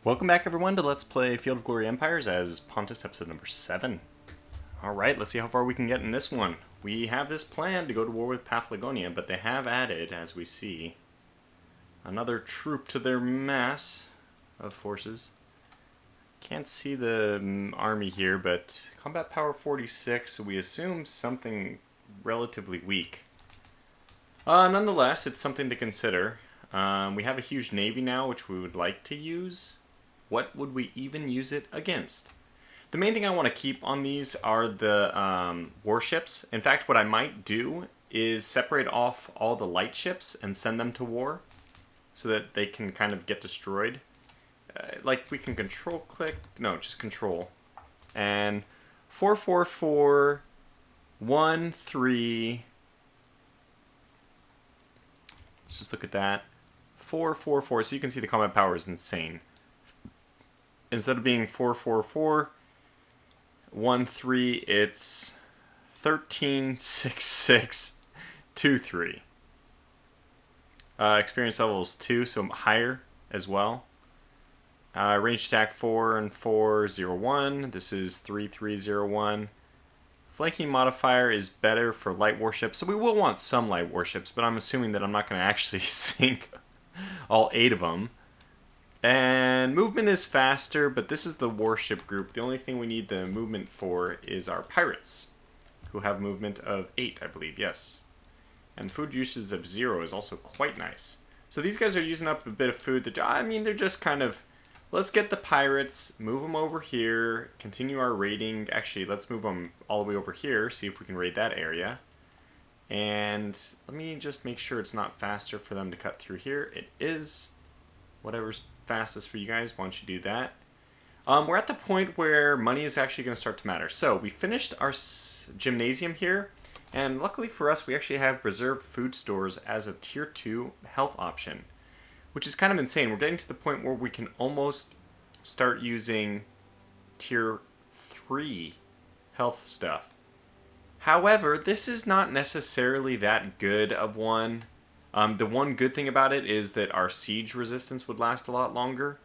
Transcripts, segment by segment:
Welcome back, everyone, to Let's Play Field of Glory Empires as Pontus, episode number 7. Alright, let's see how far we can get in this one. We have this plan to go to war with Paphlagonia, but they have added, as we see, another troop to their mass of forces. Can't see the army here, but combat power 46, so we assume something relatively weak. Nonetheless, it's something to consider. We have a huge navy now, which we would like to use. What would we even use it against? The main thing I want to keep on these are the warships. In fact, what I might do is separate off all the light ships and send them to war so that they can kind of get destroyed. Like, we can control click. No, just control. And 444, 1, 3. Let's just look at that. 444. So you can see the combat power is insane. Instead of being 444, 1, 3, it's 13, 6, 6, 2, 3. Experience level is 2, so higher as well. Range attack 4 and 4, 0, 1. This is 3, 3, 0, 1. Flanking modifier is better for light warships, so we will want some light warships, but I'm assuming that I'm not going to actually sink all 8 of them. And movement is faster, but this is the warship group. The only thing we need the movement for is our pirates, who have movement of 8, I believe, yes. And food usage of 0 is also quite nice. So these guys are using up a bit of food. They're just kind of, let's get the pirates, move them over here, continue our raiding. Actually, let's move them all the way over here, see if we can raid that area. And let me just make sure it's not faster for them to cut through here. It is. Whatever's fastest for you guys, why don't you do that? We're at the point where money is actually going to start to matter. So we finished our gymnasium here, and luckily for us, we actually have reserved food stores as a tier 2 health option, which is kind of insane. We're getting to the point where we can almost start using tier 3 health stuff. However, this is not necessarily that good of one. The one good thing about it is that our siege resistance would last a lot longer.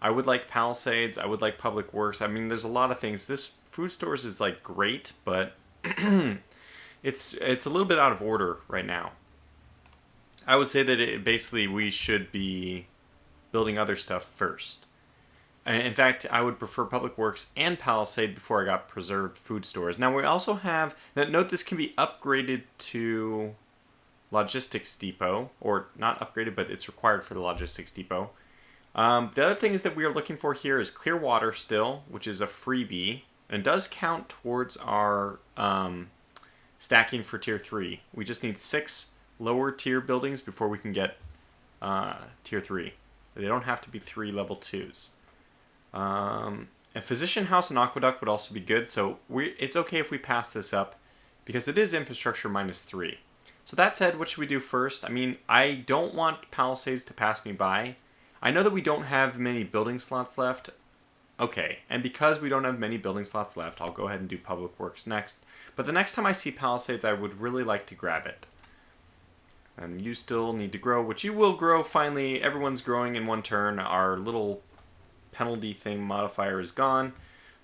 I would like palisades. I would like public works. I mean, there's a lot of things. This food stores is like great, but it's a little bit out of order right now. I would say that basically we should be building other stuff first. In fact, I would prefer public works and palisade before I got preserved food stores. Now we also have, note this can be upgraded to logistics depot, or not upgraded, but it's required for the logistics depot. The other things that we are looking for here is clear water still, which is a freebie, and does count towards our stacking for tier 3. We just need 6 lower tier buildings before we can get tier 3. They don't have to be 3 level 2s. A physician house and aqueduct would also be good, so it's okay if we pass this up, because it is infrastructure -3. So that said, what should we do first? I mean, I don't want palisades to pass me by. I know that we don't have many building slots left. Okay, and because we don't have many building slots left, I'll go ahead and do public works next. But the next time I see palisades, I would really like to grab it. And you still need to grow, which you will grow finally. Everyone's growing in one turn. Our little penalty thing modifier is gone.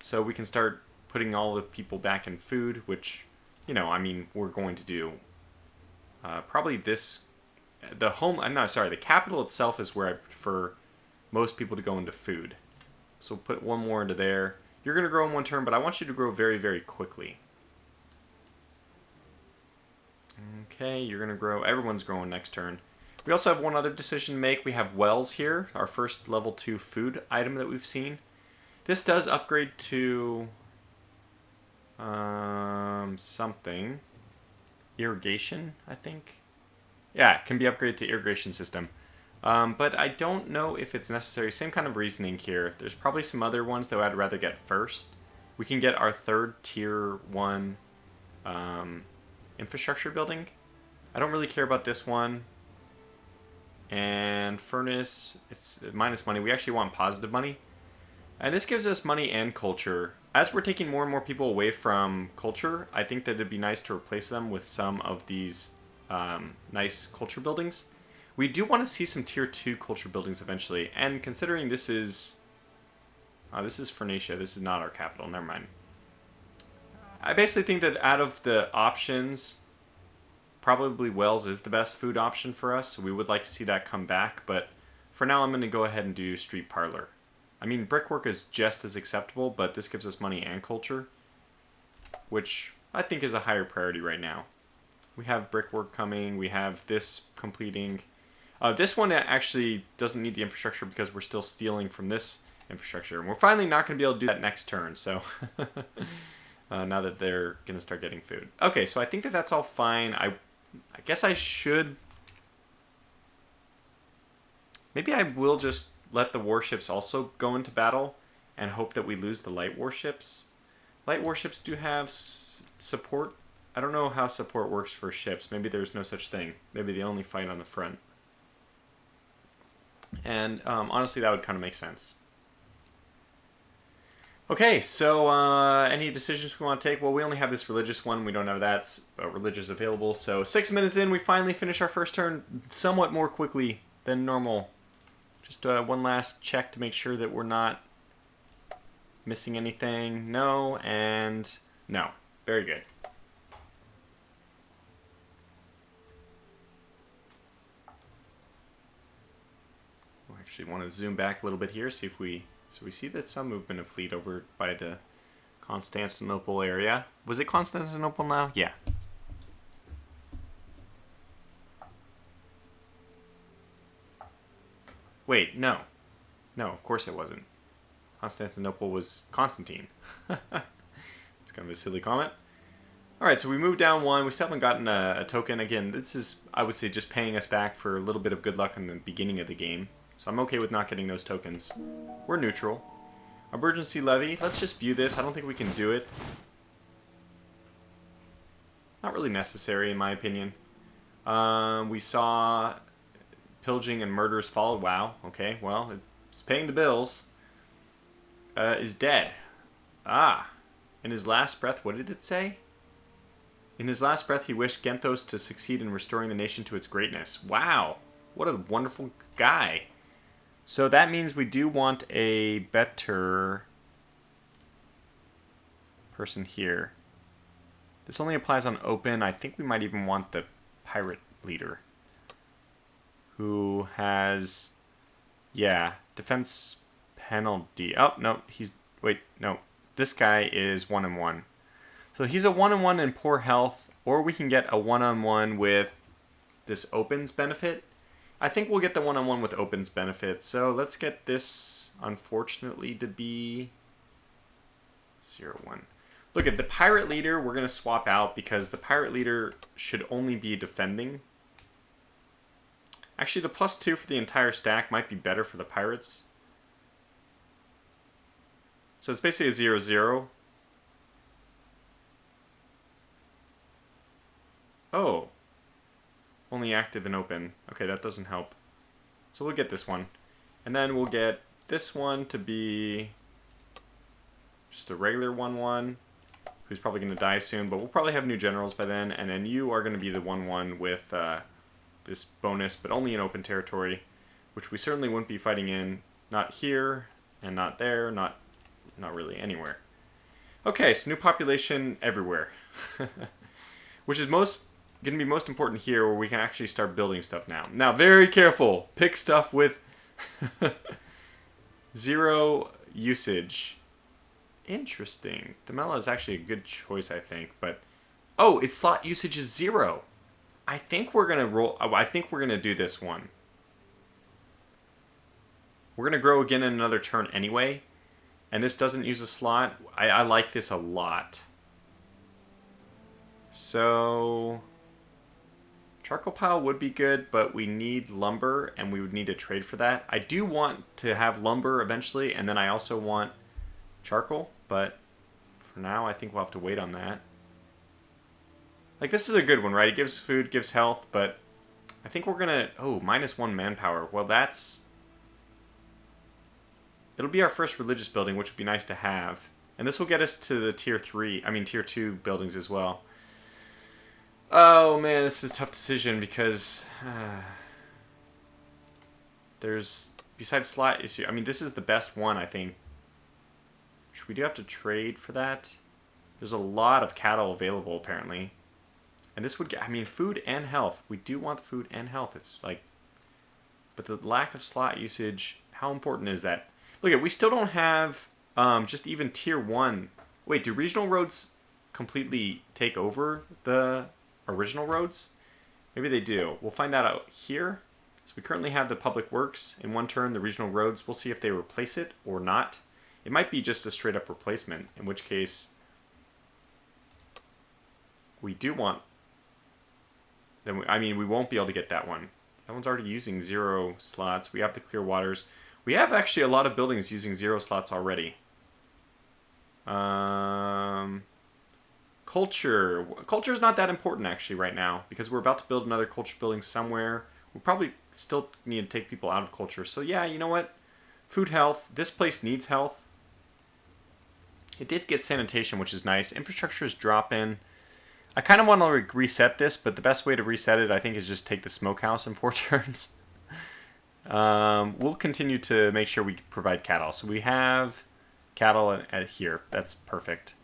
So we can start putting all the people back in food, which, I mean, we're going to do. Probably this, the capital itself is where I prefer most people to go into food. So we'll put one more into there. You're going to grow in one turn, but I want you to grow very, very quickly. Okay, you're going to grow. Everyone's growing next turn. We also have one other decision to make. We have wells here, our first level 2 food item that we've seen. This does upgrade to something. Irrigation, I think. Yeah, it can be upgraded to irrigation system. But I don't know if it's necessary. Same kind of reasoning here. There's probably some other ones that I'd rather get first. We can get our 3rd tier 1 infrastructure building. I don't really care about this one. And furnace, it's minus money. We actually want positive money. And this gives us money and culture. As we're taking more and more people away from culture, I think that it'd be nice to replace them with some of these nice culture buildings. We do want to see some tier 2 culture buildings eventually, and considering this is This is Phoenicia. This is not our capital. Never mind. I basically think that out of the options, probably Wales is the best food option for us. So we would like to see that come back. But for now, I'm going to go ahead and do street parlor. I mean, brickwork is just as acceptable, but this gives us money and culture, which I think is a higher priority right now. We have brickwork coming. We have this completing. This one actually doesn't need the infrastructure because we're still stealing from this infrastructure. And we're finally not going to be able to do that next turn, so now that they're going to start getting food. Okay, so I think that that's all fine. I guess I should... Maybe I will just let the warships also go into battle and hope that we lose the light warships. Light warships do have support. I don't know how support works for ships. Maybe there's no such thing. Maybe they only fight on the front. And honestly, that would kind of make sense. Okay, so any decisions we want to take? Well, we only have this religious one. We don't have that religious available. So 6 minutes in, we finally finish our first turn somewhat more quickly than normal. Just one last check to make sure that we're not missing anything. No, and no. Very good. We actually want to zoom back a little bit here, see if we... So we see that some movement of fleet over by the Constantinople area. Was it Constantinople now? Yeah. Wait, no. No, of course it wasn't. Constantinople was Constantine. It's kind of a silly comment. Alright, so we moved down one. We still haven't gotten a token. Again, this is, I would say, just paying us back for a little bit of good luck in the beginning of the game. So I'm okay with not getting those tokens. We're neutral. Emergency levy. Let's just view this. I don't think we can do it. Not really necessary, in my opinion. We saw pillaging and murders followed. Wow. Okay, well, it's paying the bills. Is dead. Ah. In his last breath, what did it say? In his last breath, he wished Genthos to succeed in restoring the nation to its greatness. Wow. What a wonderful guy. So that means we do want a better person here. This only applies on open. I think we might even want the pirate leader, who has, yeah, defense penalty. Oh, no, wait, no. This guy is 1-1. So he's a 1-1 in poor health, or we can get a 1-on-1 with this opens benefit. I think we'll get the 1-on-1 with opens benefit. So let's get this, unfortunately, to be 0-1. Look at the pirate leader. We're going to swap out because the pirate leader should only be defending. Actually, the +2 for the entire stack might be better for the pirates. So it's basically a 0-0. Oh. Only active and open. Okay, that doesn't help. So we'll get this one. And then we'll get this one to be just a regular 1-1, who's probably going to die soon, but we'll probably have new generals by then. And then you are going to be the 1-1 with this bonus, but only in open territory, which we certainly wouldn't be fighting in. Not here, and not there, not really anywhere. Okay, so new population everywhere. Which is going to be most important here, where we can actually start building stuff now. Now, very careful. Pick stuff with 0 usage. Interesting. The Mela is actually a good choice, I think. But oh, its slot usage is 0. I think we're gonna roll. I think we're gonna do this one. We're gonna grow again in another turn anyway, and this doesn't use a slot. I like this a lot. So charcoal pile would be good, but we need lumber, and we would need to trade for that. I do want to have lumber eventually, and then I also want charcoal, but for now I think we'll have to wait on that. Like, this is a good one, right? It gives food, gives health, but I think we're gonna... Oh, -1 manpower. Well, that's... It'll be our first religious building, which would be nice to have. And this will get us to the tier 2 buildings as well. Oh, man, this is a tough decision because... there's... Besides slot issue... I mean, this is the best one, I think. which we do have to trade for that. There's a lot of cattle available apparently. And this would get, I mean, food and health. We do want the food and health. It's like, but the lack of slot usage, how important is that? Look at, we still don't have just even tier 1. Wait, do regional roads completely take over the original roads? Maybe they do. We'll find that out here. So we currently have the public works in one turn, the regional roads. We'll see if they replace it or not. It might be just a straight up replacement, in which case we do want, then we won't be able to get that one. That one's already using 0 slots. We have the clear waters. We have actually a lot of buildings using 0 slots already. Culture. Culture is not that important actually right now because we're about to build another culture building somewhere. We probably still need to take people out of culture. So yeah, you know what? Food, health. This place needs health. It did get sanitation, which is nice. Infrastructure is dropping. I kind of want to reset this, but the best way to reset it, I think, is just take the smokehouse in 4 turns. We'll continue to make sure we provide cattle. So we have cattle at here. That's perfect.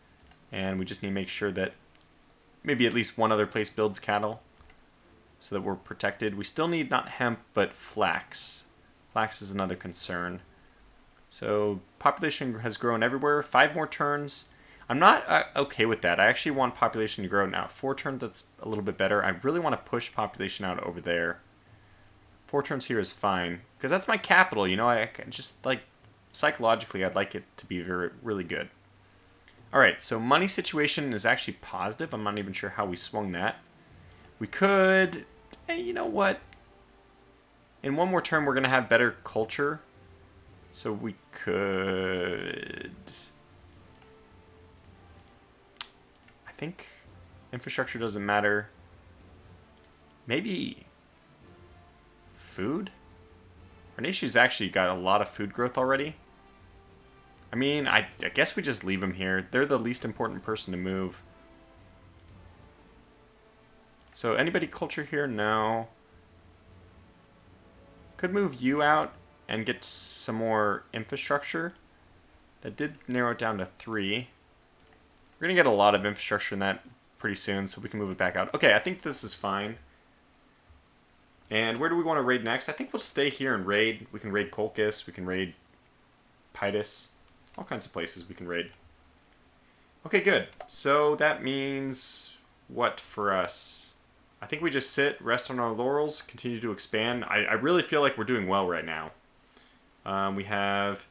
And we just need to make sure that maybe at least one other place builds cattle so that we're protected. We still need not hemp, but flax. Flax is another concern. So population has grown everywhere. 5 more turns. I'm not okay with that. I actually want population to grow now. 4 turns, that's a little bit better. I really want to push population out over there. 4 turns here is fine. Because that's my capital, you know. I just, like, psychologically, I'd like it to be really good. Alright, so money situation is actually positive. I'm not even sure how we swung that. We could... Hey, you know what? In one more turn, we're going to have better culture. So we could... I think infrastructure doesn't matter. Maybe food? Our nation's actually got a lot of food growth already. I mean, I guess we just leave them here. They're the least important person to move. So anybody culture here? No. Could move you out and get some more infrastructure. That did narrow it down to 3. We're going to get a lot of infrastructure in that pretty soon, so we can move it back out. Okay, I think this is fine. And where do we want to raid next? I think we'll stay here and raid. We can raid Colchis. We can raid Pitus. All kinds of places we can raid. Okay, good. So that means what for us? I think we just sit, rest on our laurels, continue to expand. I really feel like we're doing well right now. We have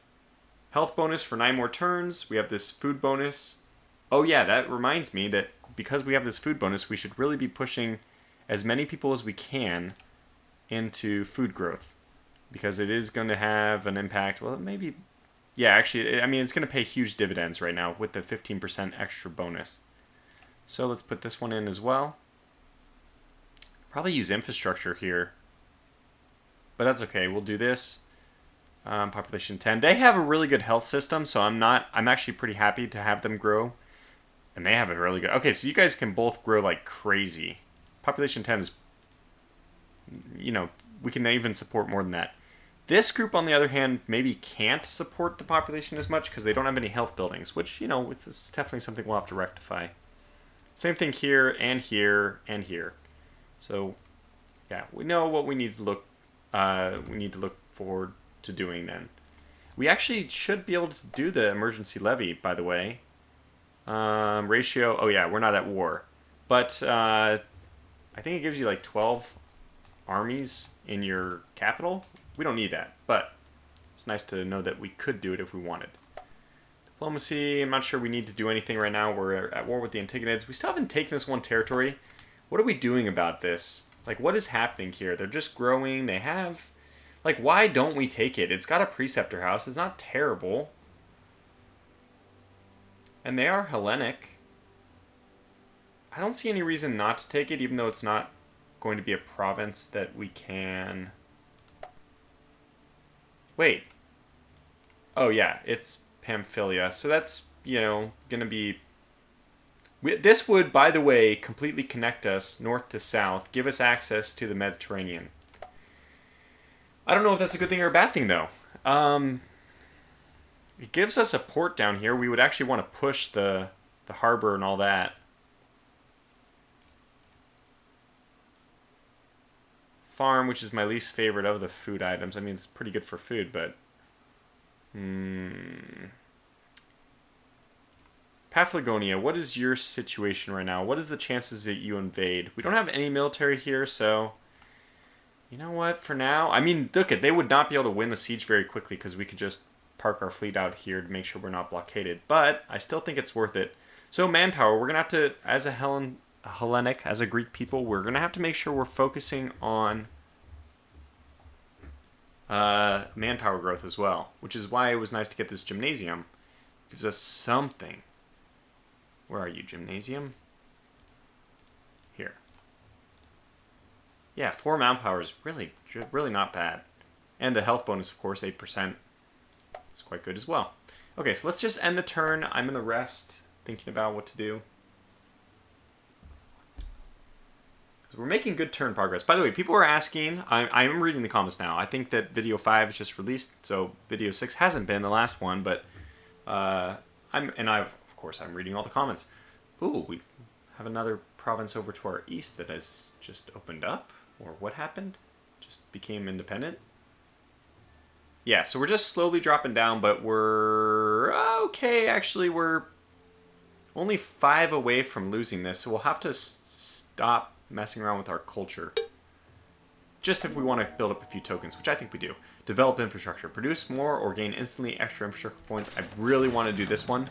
health bonus for 9 more turns. We have this food bonus. Oh yeah, that reminds me that because we have this food bonus, we should really be pushing as many people as we can into food growth. Because it is going to have an impact. Well, maybe... Yeah, actually, I mean, it's going to pay huge dividends right now with the 15% extra bonus. So let's put this one in as well. Probably use infrastructure here. But that's okay, we'll do this. Population 10. They have a really good health system, so I'm actually pretty happy to have them grow. And they have a really good... Okay, so you guys can both grow like crazy. Population 10 is... You know, we can even support more than that. This group, on the other hand, maybe can't support the population as much because they don't have any health buildings, which, you know, it's definitely something we'll have to rectify. Same thing here, and here, and here. So, yeah, we know what we need to look forward to doing then. We actually should be able to do the emergency levy, by the way. Ratio, oh yeah, we're not at war. But I think it gives you like 12 armies in your capital. We don't need that, but it's nice to know that we could do it if we wanted. Diplomacy, I'm not sure we need to do anything right now. We're at war with the Antigonids. We still haven't taken this one territory. What are we doing about this? Like, what is happening here? They're just growing. They have... Like, why don't we take it? It's got a preceptor house. It's not terrible. And they are Hellenic. I don't see any reason not to take it, even though it's not going to be a province that we can... Wait. Oh, yeah, it's Pamphylia. So that's, you know, going to be... This would, by the way, completely connect us north to south, give us access to the Mediterranean. I don't know if that's a good thing or a bad thing, though. It gives us a port down here. We would actually want to push the harbor and all that. Farm, which is my least favorite of the food items. I mean, it's pretty good for food, but... Paphlagonia, what is your situation right now? What is the chances that you invade? We don't have any military here, so... You know what, for now... I mean, look, they would not be able to win the siege very quickly because we could just park our fleet out here to make sure we're not blockaded. But I still think it's worth it. So manpower, we're going to have to, as a Hellenic, as a Greek people, we're going to have to make sure we're focusing on manpower growth as well, which is why it was nice to get this gymnasium. It gives us something. Where are you, gymnasium? Here. Yeah, 4 manpower is really not bad. And the health bonus, of course, 8%. It's quite good as well. Okay, so let's just end the turn. I'm going to rest, thinking about what to do. We're making good turn progress. By the way, people are asking, I'm reading the comments now. I think that video 5 is just released, so video 6 hasn't been the last one, but I'm reading all the comments. Ooh, we have another province over to our east that has just opened up, or what happened? Just became independent. Yeah, so we're just slowly dropping down, but we're okay. Actually, we're only 5 away from losing this, so we'll have to stop messing around with our culture. Just if we want to build up a few tokens, which I think we do. Develop infrastructure. Produce more or gain instantly extra infrastructure points. I really want to do this one.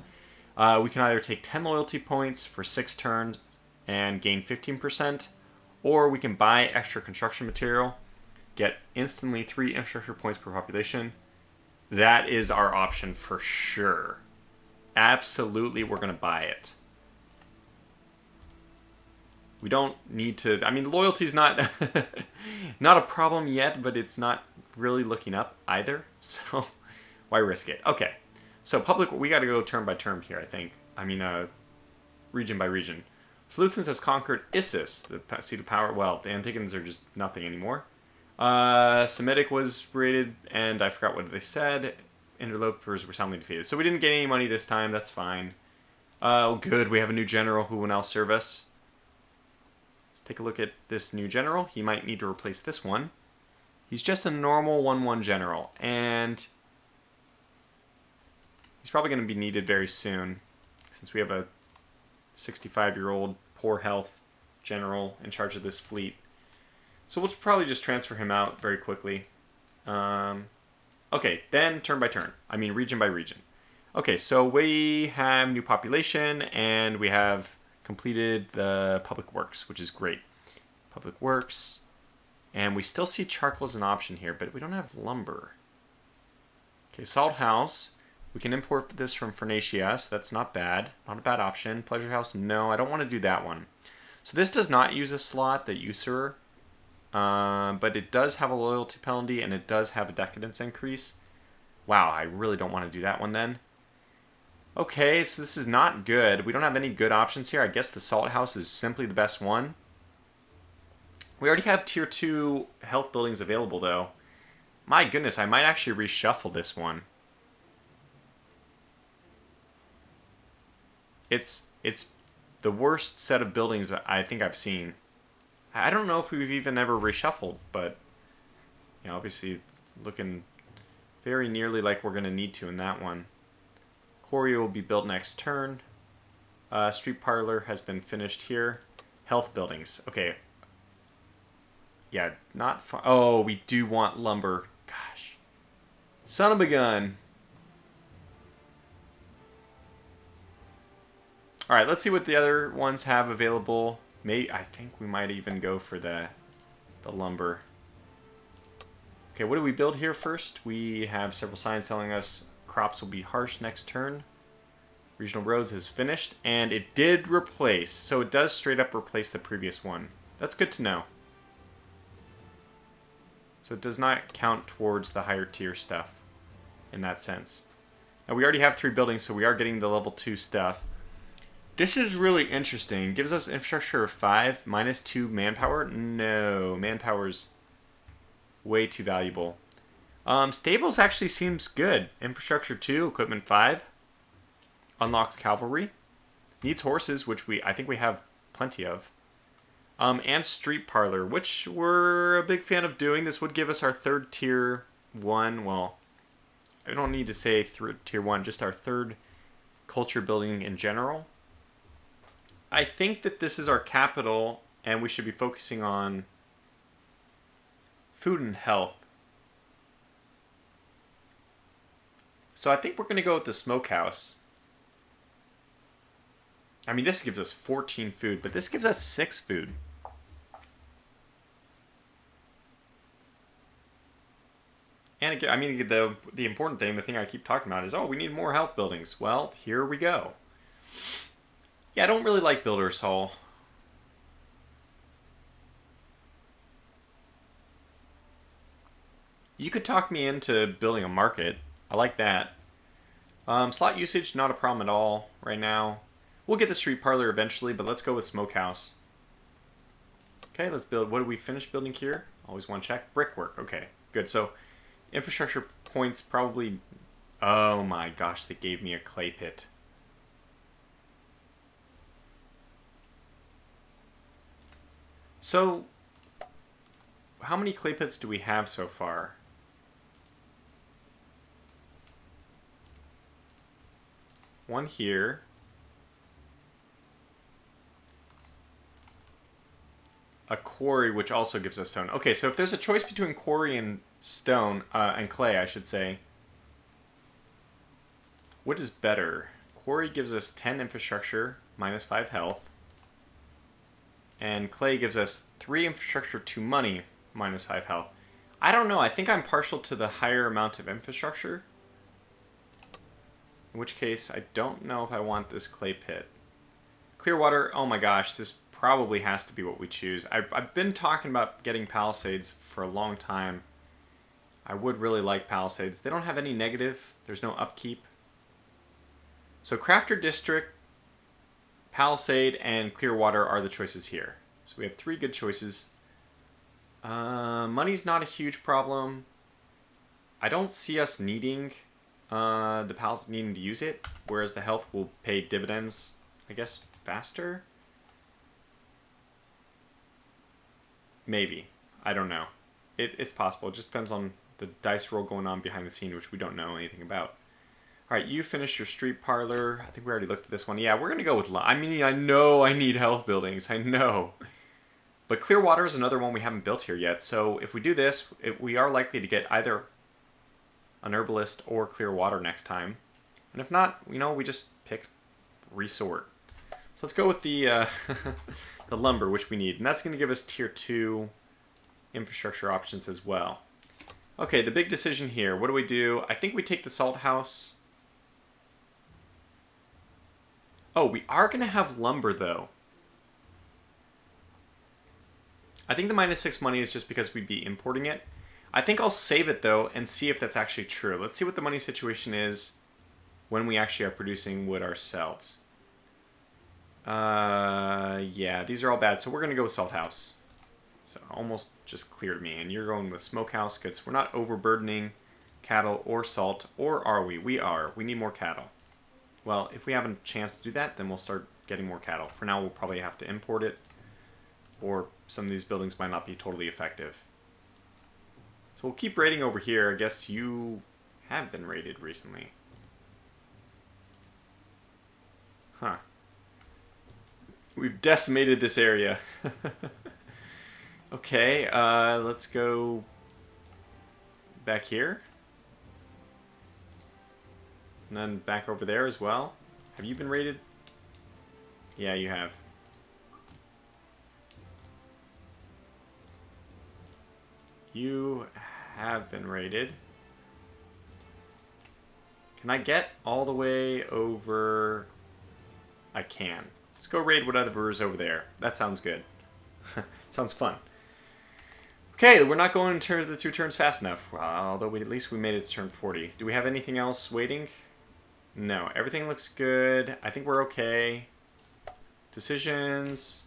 We can either take 10 loyalty points for 6 turns and gain 15%, or we can buy extra construction material, get instantly 3 infrastructure points per population. That is our option for sure. Absolutely, we're going to buy it. We don't need to... I mean, loyalty's not not a problem yet, but it's not really looking up either. So why risk it? Okay. So public... We got to go turn by turn here, I think. I mean, region by region. Salutians has conquered Issus, the seat of power. Well, the Antigons are just nothing anymore. Semitic was raided, and I forgot what they said. Interlopers were soundly defeated. So we didn't get any money this time. That's fine. Oh, good. We have a new general who will now serve us. Let's take a look at this new general. He might need to replace this one. He's just a normal 1-1 general, and he's probably going to be needed very soon, since we have a 65-year-old, poor health general in charge of this fleet. So we'll probably just transfer him out very quickly. Okay, then turn by turn. I mean region by region. Okay, so we have new population, and we have completed the public works, which is great. Public works. And we still see charcoal as an option here, but we don't have lumber. Okay, salt house. We can import this from Phoenicia, so that's not bad. Not a bad option. Pleasure house, no, I don't want to do that one. So this does not use a slot, the usurer. But it does have a loyalty penalty, and it does have a decadence increase. Wow, I really don't want to do that one then. Okay, so this is not good. We don't have any good options here. I guess the salt house is simply the best one. We already have tier 2 health buildings available, though. My goodness, I might actually reshuffle this one. It's the worst set of buildings I think I've seen. I don't know if we've even ever reshuffled, but you know, obviously it's looking very nearly like we're going to need to in that one. Quarry will be built next turn. Street parlor has been finished here. Health buildings. Okay. Yeah, not far. Oh, we do want lumber. Gosh. Son of a gun. All right, let's see what the other ones have available. I think we might even go for the lumber. Okay, what do we build here first? We have several signs telling us crops will be harsh next turn. Regional roads is finished, and it did replace, so it does straight up replace the previous one. That's good to know. So it does not count towards the higher tier stuff in that sense. Now we already have 3 buildings, so we are getting the level 2 stuff. This is really interesting. Gives us infrastructure of 5, -2 manpower. No, manpower's way too valuable. Stables actually seems good. Infrastructure 2, equipment 5. Unlocks cavalry. Needs horses, which I think we have plenty of. And street parlor, which we're a big fan of doing. This would give us our third tier 1. Well, I don't need to say tier 1, just our third culture building in general. I think that this is our capital, and we should be focusing on food and health. So I think we're going to go with the smokehouse. I mean, this gives us 14 food, but this gives us 6 food. And again, I mean, the important thing, the thing I keep talking about is, oh, we need more health buildings. Well, here we go. Yeah, I don't really like Builder's Hall. You could talk me into building a market. I like that. Slot usage, not a problem at all right now. We'll get the street parlor eventually, but let's go with smokehouse. Okay, let's build. What did we finish building here? Always want to check. Brickwork. Okay, good. So infrastructure points probably... Oh my gosh, they gave me a clay pit. So, how many clay pits do we have so far? One here. A quarry, which also gives us stone. Okay, so if there's a choice between quarry and stone, and clay, I should say, what is better? Quarry gives us 10 infrastructure, minus 5 health. And clay gives us 3 infrastructure, 2 money, minus 5 health. I don't know. I think I'm partial to the higher amount of infrastructure. In which case, I don't know if I want this clay pit. Clearwater, oh my gosh, this probably has to be what we choose. I've been talking about getting palisades for a long time. I would really like palisades. They don't have any negative. There's no upkeep. So Crafter District, Palisade, and Clearwater are the choices here. So we have 3 good choices. Money's not a huge problem. I don't see us needing the Palisade needing to use it, whereas the health will pay dividends, I guess, faster? Maybe. I don't know. It's possible. It just depends on the dice roll going on behind the scene, which we don't know anything about. Alright, you finished your street parlor. I think we already looked at this one. Yeah, we're going to go with... I mean, I know I need health buildings. I know. But Clearwater is another one we haven't built here yet. So if we do this, we are likely to get either an herbalist or Clearwater next time. And if not, you know, we just pick resort. So let's go with the the lumber, which we need. And that's going to give us tier 2 infrastructure options as well. Okay, the big decision here. What do we do? I think we take the salt house. Oh, we are going to have lumber, though. I think the minus 6 money is just because we'd be importing it. I think I'll save it, though, and see if that's actually true. Let's see what the money situation is when we actually are producing wood ourselves. Yeah, these are all bad, so we're going to go with salt house. So almost just clear to me. And you're going with smokehouse, because we're not overburdening cattle or salt, or are we? We are. We need more cattle. Well, if we have a chance to do that, then we'll start getting more cattle. For now, we'll probably have to import it, or some of these buildings might not be totally effective. So we'll keep raiding over here. I guess you have been raided recently. Huh. We've decimated this area. Okay, let's go back here. And then back over there as well. Have you been raided? Yeah, you have. You have been raided. Can I get all the way over? I can. Let's go raid whatever's over there. That sounds good. Sounds fun. Okay, we're not going to the 2 turns fast enough. Although at least we made it to turn 40. Do we have anything else waiting? No, everything looks good. I think we're okay. Decisions.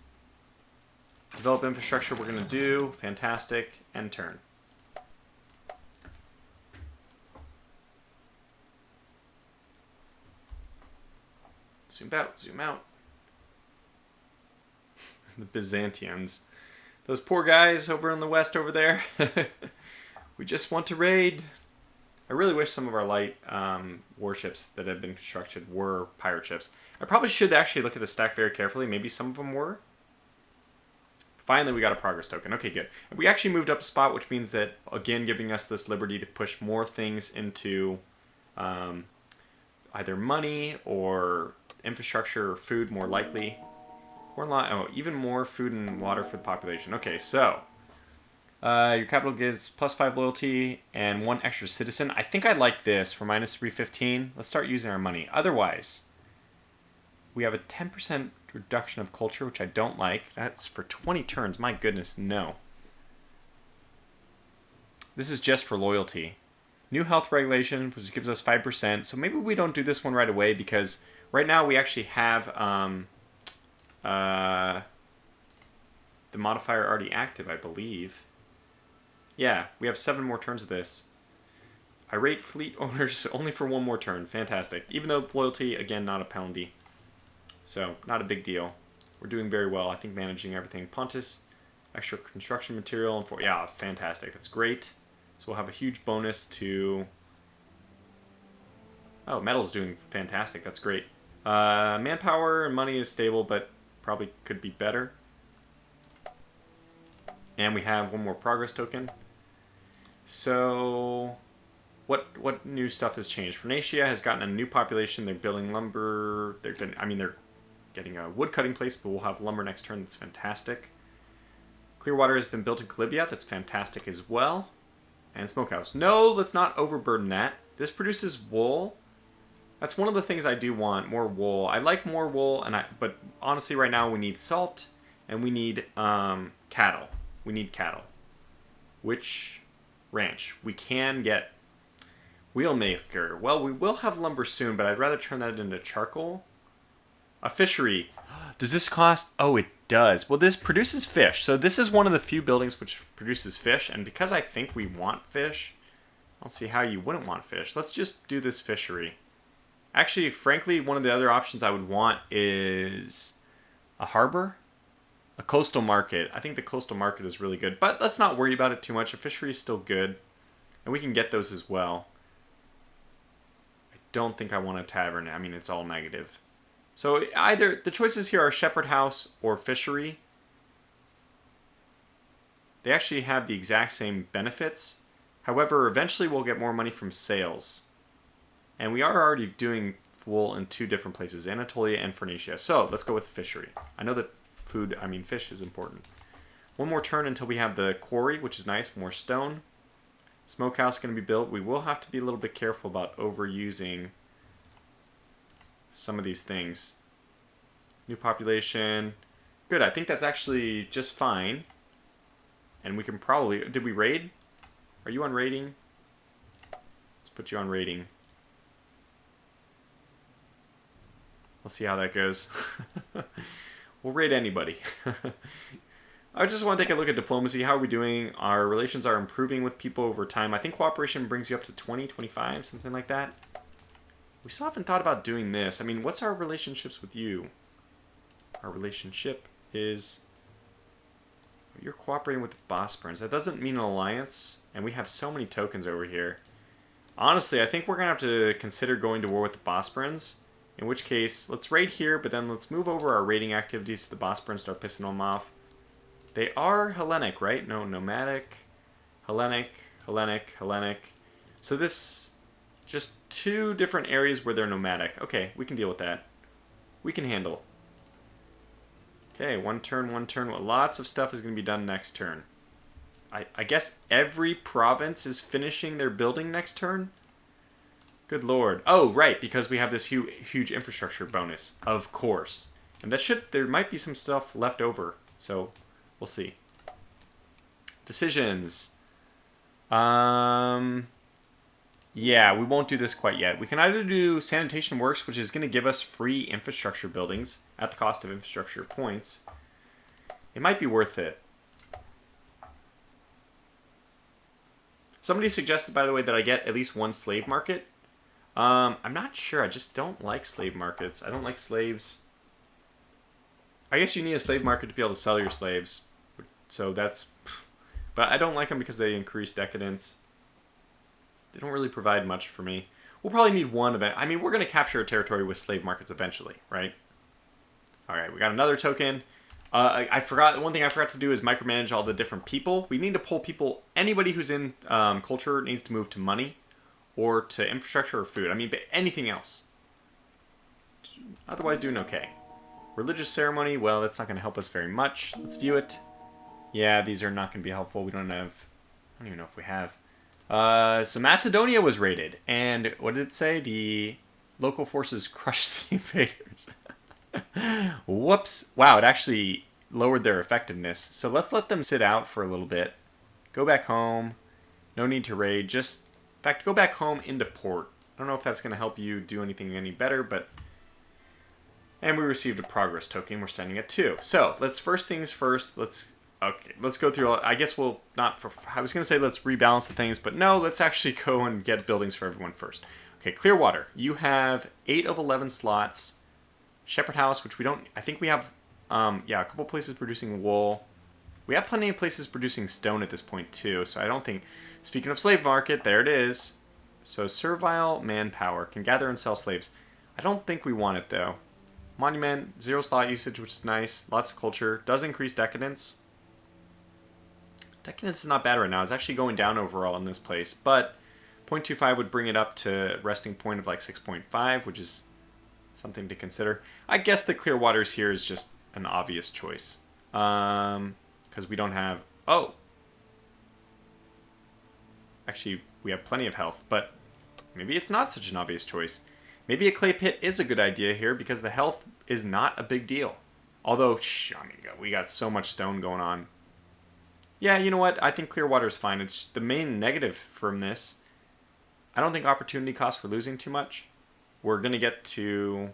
Develop infrastructure we're going to do. Fantastic. End turn. Zoom out, zoom out. The Byzantians. Those poor guys over in the west over there. We just want to raid. I really wish some of our light warships that have been constructed were pirate ships. I probably should actually look at the stack very carefully. Maybe some of them were. Finally, we got a progress token. Okay, good. And we actually moved up a spot, which means that, again, giving us this liberty to push more things into either money or infrastructure or food, more likely. Even more food and water for the population. Okay, so your capital gives +5 loyalty and 1 extra citizen. I think I like this for -315. Let's start using our money. Otherwise, we have a 10% reduction of culture, which I don't like. That's for 20 turns. My goodness, no. This is just for loyalty. New health regulation, which gives us 5%. So maybe we don't do this one right away because right now we actually have the modifier already active, I believe. Yeah, we have 7 more turns of this. I rate fleet owners only for 1 more turn. Fantastic. Even though loyalty, again, not a penalty. So, not a big deal. We're doing very well. I think managing everything. Pontus, extra construction material. And yeah, fantastic. That's great. So we'll have a huge bonus to... Oh, metal's doing fantastic. That's great. Manpower and money is stable, but probably could be better. And we have 1 more progress token. So, what new stuff has changed? Phoenicia has gotten a new population. They're building lumber. They're getting a wood cutting place, but we'll have lumber next turn. That's fantastic. Clearwater has been built in Calibia. That's fantastic as well. And Smokehouse. No, let's not overburden that. This produces wool. That's one of the things I do want, more wool. I like more wool, but honestly right now we need salt and we need cattle. We need cattle. Which ranch? We can get wheelmaker. Well, we will have lumber soon, but I'd rather turn that into charcoal. A fishery. Does this cost? Oh, it does. Well, this produces fish. So this is one of the few buildings which produces fish. And because I think we want fish, I don't see how you wouldn't want fish. Let's just do this fishery. Actually, frankly, one of the other options I would want is a harbor, a coastal market. I think the coastal market is really good, but let's not worry about it too much. A fishery is still good, and we can get those as well. I don't think I want a tavern. I mean, it's all negative. So either the choices here are shepherd house or fishery. They actually have the exact same benefits. However, eventually we'll get more money from sales. And we are already doing wool in 2 different places, Anatolia and Phoenicia. So let's go with fishery. I know that fish is important. 1 more turn until we have the quarry, which is nice, more stone. Smokehouse is going to be built. We will have to be a little bit careful about overusing some of these things. New population. Good, I think that's actually just fine. And we can probably... Did we raid? Are you on raiding? Let's put you on raiding. Let's see how that goes. We'll raid anybody. I just want to take a look at diplomacy. How are we doing? Our relations are improving with people over time. I think cooperation brings you up to 20, 25, something like that. We still haven't thought about doing this. I mean, what's our relationships with you? Our relationship is... You're cooperating with the Bosporans. That doesn't mean an alliance, and we have so many tokens over here. Honestly, I think we're going to have to consider going to war with the Bosporans. In which case, let's raid here, but then let's move over our raiding activities to the Bosporans, start pissing them off. They are Hellenic, right? No, nomadic, Hellenic, Hellenic, Hellenic. So this, just 2 different areas where they're nomadic. Okay, we can deal with that. We can handle. Okay, 1 turn, 1 turn. Well, lots of stuff is going to be done next turn. I guess every province is finishing their building next turn? Good lord. Oh, right, because we have this huge infrastructure bonus, of course. And there might be some stuff left over, so we'll see. Decisions. Yeah, we won't do this quite yet. We can either do sanitation works, which is going to give us free infrastructure buildings at the cost of infrastructure points. It might be worth it. Somebody suggested, by the way, that I get at least 1 slave market. I'm not sure. I just don't like slave markets. I don't like slaves. I guess you need a slave market to be able to sell your slaves. So that's... But I don't like them because they increase decadence. They don't really provide much for me. We'll probably need one event. I mean, we're going to capture a territory with slave markets eventually, right? All right, we got another token. I forgot, one thing I forgot to do is micromanage all the different people. We need to pull people, anybody who's in culture needs to move to money or to infrastructure or food. I mean, but anything else. Otherwise doing okay. Religious ceremony, well, that's not going to help us very much. Let's view it. Yeah, these are not going to be helpful. We don't have, I don't even know if we have. So Macedonia was raided, and what did it say? The local forces crushed the invaders. Whoops. Wow, it actually lowered their effectiveness. So let's let them sit out for a little bit. Go back home. No need to raid. Just, in fact, go back home into port. I don't know if that's going to help you do anything any better, but... And we received a progress token. We're standing at 2. So, let's first things first. Let's go through all... I guess we'll not... I was going to say let's rebalance the things, but no, let's actually go and get buildings for everyone first. Okay, Clearwater. You have 8 of 11 slots. Shepherd House, which we don't... I think we have, a couple places producing wool. We have plenty of places producing stone at this point, too. So I don't think... Speaking of slave market, there it is. So servile manpower. Can gather and sell slaves. I don't think we want it, though. Monument, 0 slot usage, which is nice. Lots of culture. Does increase decadence. Decadence is not bad right now. It's actually going down overall in this place. But 0.25 would bring it up to resting point of like 6.5, which is... something to consider. I guess the Clearwaters here is just an obvious choice. Because we don't have... Oh! Actually, we have plenty of health, but maybe it's not such an obvious choice. Maybe a clay pit is a good idea here because the health is not a big deal. Although, I mean, we got so much stone going on. Yeah, you know what? I think Clearwater's fine. It's the main negative from this. I don't think opportunity costs for losing too much. We're going to get to...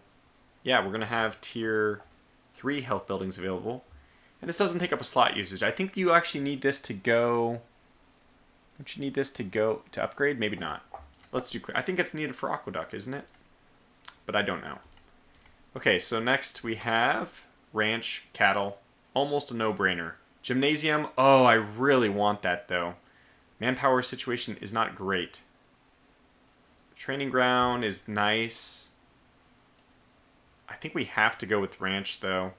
Yeah, we're going to have tier 3 health buildings available. And this doesn't take up a slot usage. I think you actually need this to go... Don't you need this to go to upgrade? Maybe not. Let's do... I think it's needed for Aqueduct, isn't it? But I don't know. Okay, so next we have ranch, cattle. Almost a no-brainer. Gymnasium. Oh, I really want that, though. Manpower situation is not great. Training ground is nice. I think we have to go with ranch, though.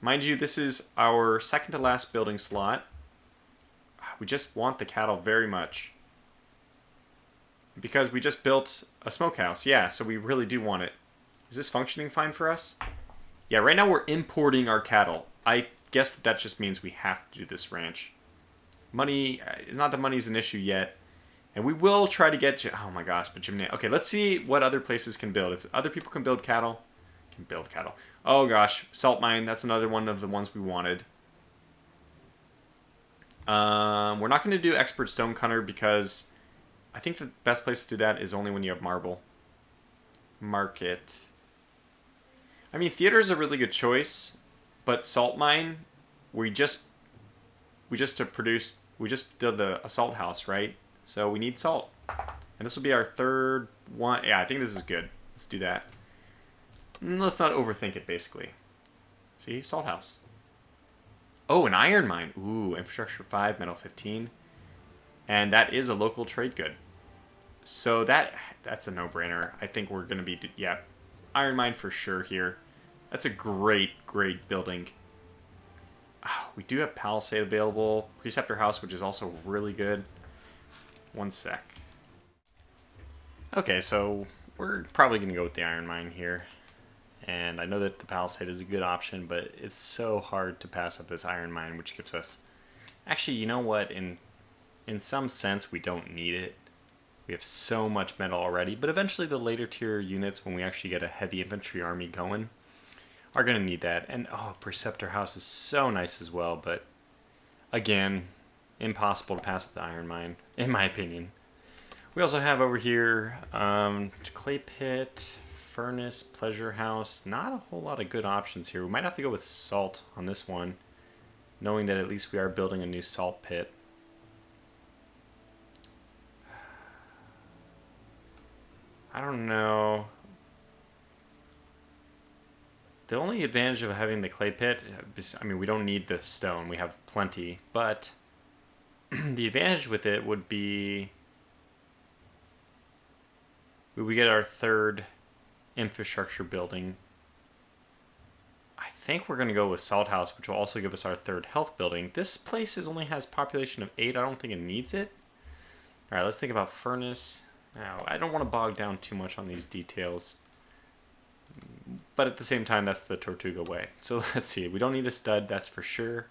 Mind you, this is our second to last building slot. We just want the cattle very much. Because we just built a smokehouse. Yeah, so we really do want it. Is this functioning fine for us? Yeah, right now we're importing our cattle. I guess that just means we have to do this ranch. Money, it's not that money's an issue yet. And we will try to get... Oh my gosh, but okay, let's see what other places can build. If other people can build cattle, can build cattle. Oh gosh, salt mine, that's another one of the ones we wanted. We're not going to do expert stonecutter because I think the best place to do that is only when you have marble. Market. I mean, theater is a really good choice, but salt mine, we just did a salt house, right? So we need salt. And this will be our third one. Yeah, I think this is good. Let's do that. Let's not overthink it, basically. See? Salt house. Oh, an iron mine. Ooh, infrastructure 5, metal 15. And that is a local trade good. So that's a no-brainer. I think we're going to be... Yeah, iron mine for sure here. That's a great, great building. Oh, we do have Palisade available. Preceptor House, which is also really good. One sec. Okay, so we're probably going to go with the iron mine here. And I know that the Palisade is a good option, but it's so hard to pass up this iron mine, which gives us... Actually, you know what? In some sense, we don't need it. We have so much metal already, but eventually the later tier units, when we actually get a heavy infantry army going, are going to need that. And, oh, Preceptor House is so nice as well, but again, impossible to pass up the iron mine, in my opinion. We also have over here clay pit, furnace, pleasure house. Not a whole lot of good options here. We might have to go with salt on this one, knowing that at least we are building a new salt pit. I don't know. The only advantage of having the clay pit, I mean, we don't need the stone. We have plenty. But the advantage with it would be we get our third infrastructure building. I think we're going to go with Salt House, which will also give us our third health building. This place only has population of 8. I don't think it needs it. All right, let's think about furnace. Now, I don't want to bog down too much on these details. But at the same time, that's the Tortuga way. So let's see. We don't need a stud, that's for sure.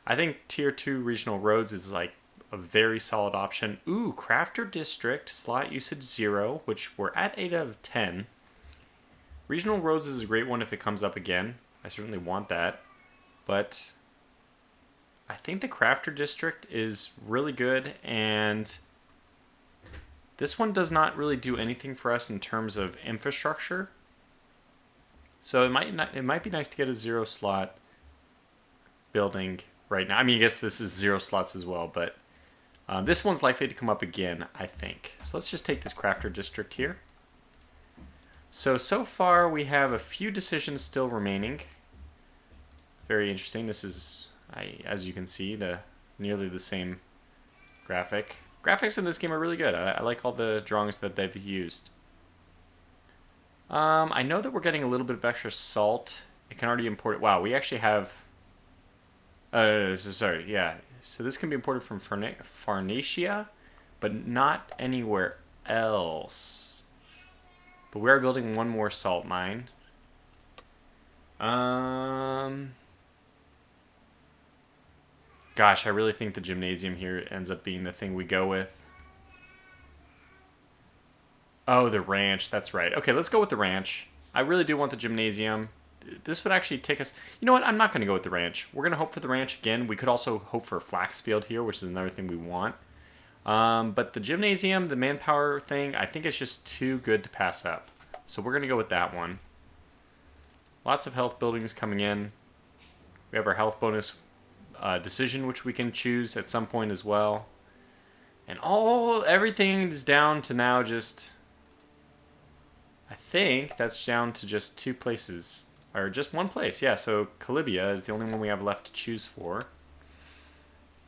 I think Tier 2 regional roads is like a very solid option. Ooh, Crafter District, slot usage 0, which we're at 8 out of 10. Regional roads is a great one if it comes up again. I certainly want that. But I think the Crafter District is really good, and this one does not really do anything for us in terms of infrastructure. So it might be nice to get a 0 slot building right now. I mean, I guess this is 0 slots as well, but this one's likely to come up again, I think. So let's just take this Crafter District here. So far we have a few decisions still remaining. Very interesting. This is, as you can see, nearly the same graphic. Graphics in this game are really good. I like all the drawings that they've used. I know that we're getting a little bit of extra salt. It can already import it. Wow, we actually have... sorry, yeah. So this can be imported from Pharnacia, but not anywhere else. But we are building one more salt mine. Gosh, I really think the gymnasium here ends up being the thing we go with. Oh, the ranch. That's right. Okay, let's go with the ranch. I really do want the gymnasium. This would actually take us... You know what? I'm not going to go with the ranch. We're going to hope for the ranch again. We could also hope for a flax field here, which is another thing we want. But the gymnasium, the manpower thing, I think it's just too good to pass up. So we're going to go with that one. Lots of health buildings coming in. We have our health bonus decision, which we can choose at some point as well. And everything is down to now just... I think that's down to just 2 places. Or just 1 place, yeah. So Calibia is the only one we have left to choose for.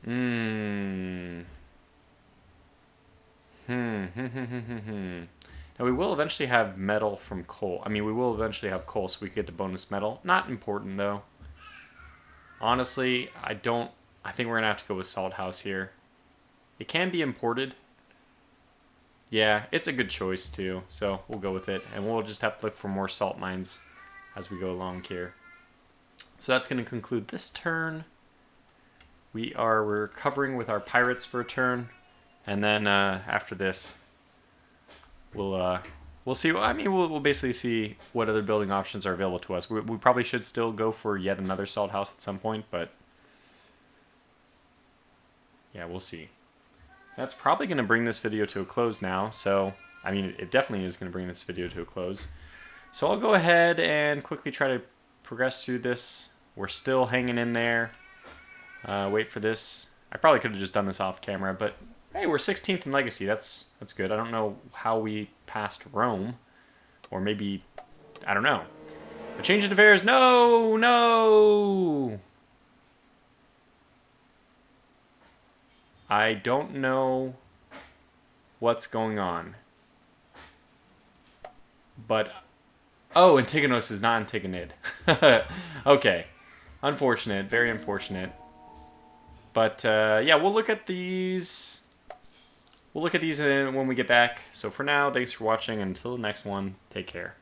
Now we will eventually have metal from coal. I mean, we will eventually have coal, so we get the bonus metal. Not important, though. Honestly, I think we're going to have to go with Salt House here. It can be imported. Yeah, it's a good choice, too. So we'll go with it. And we'll just have to look for more salt mines as we go along here. So that's going to conclude this turn. We're recovering with our pirates for a turn. And then after this, we'll see. I mean, we'll basically see what other building options are available to us. We probably should still go for yet another salt house at some point, but yeah, we'll see. That's probably going to bring this video to a close now. So, I mean, it definitely is going to bring this video to a close. So I'll go ahead and quickly try to progress through this. We're still hanging in there. Wait for this. I probably could have just done this off camera, but hey, we're 16th in Legacy. That's good. I don't know how we passed Rome. Or maybe, I don't know. A change in affairs. No! I don't know what's going on. But, oh, Antigonos is not Antigonid. Okay. Unfortunate. Very unfortunate. But, yeah, we'll look at these. We'll look at these when we get back. So for now, thanks for watching. Until the next one, take care.